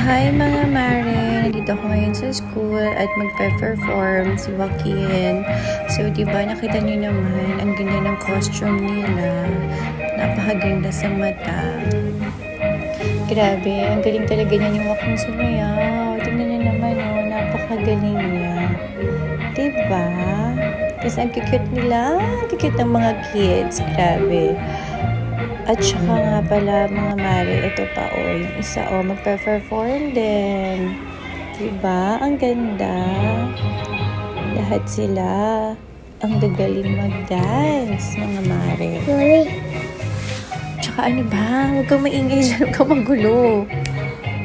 Hi mga mare! Nandito ako ngayon sa school at magpe-perform si Joaquin. So, diba nakita niyo naman, ang ganda ng costume nila. Napakaganda sa mata. Grabe, ang galing talaga niya ni Joaquin sumayaw. Tingnan niyo naman, oh, napakagaling niya. Diba? Tapos ang cute nila. Ang cute ng mga kids. Grabe. At saka nga pala mga mare, ito pa yung isa magpe-perform din. Diba? Ang ganda. Lahat sila ang gagaling mag-dance, mga mare. Sorry. Tsaka ano ba? Huwag kang maingay dyan, huwag kang magulo.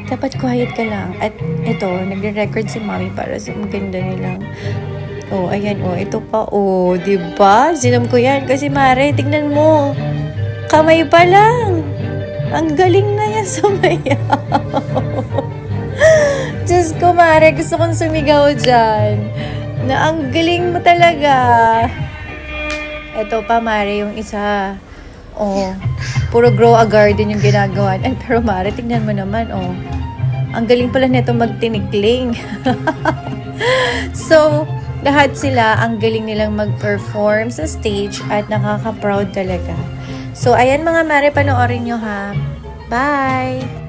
Dapat quiet ka lang. At ito, nagre-record si mami para sa maganda nilang. Ayan, ito pa, diba? Sinom ko yan kasi mare, tignan mo. Kamay pa lang. Ang galing na yan sumayaw. Diyos ko, mare, gusto kong sumigaw dyan. Na ang galing mo talaga. Ito pa, mare, yung isa. Puro grow a garden yung ginagawa. Pero mare, tingnan mo naman, ang galing pala nito magtinikling. So, lahat sila, ang galing nilang mag-perform sa stage at nakaka-proud talaga. So, ayan mga mare, panoorin nyo ha. Bye!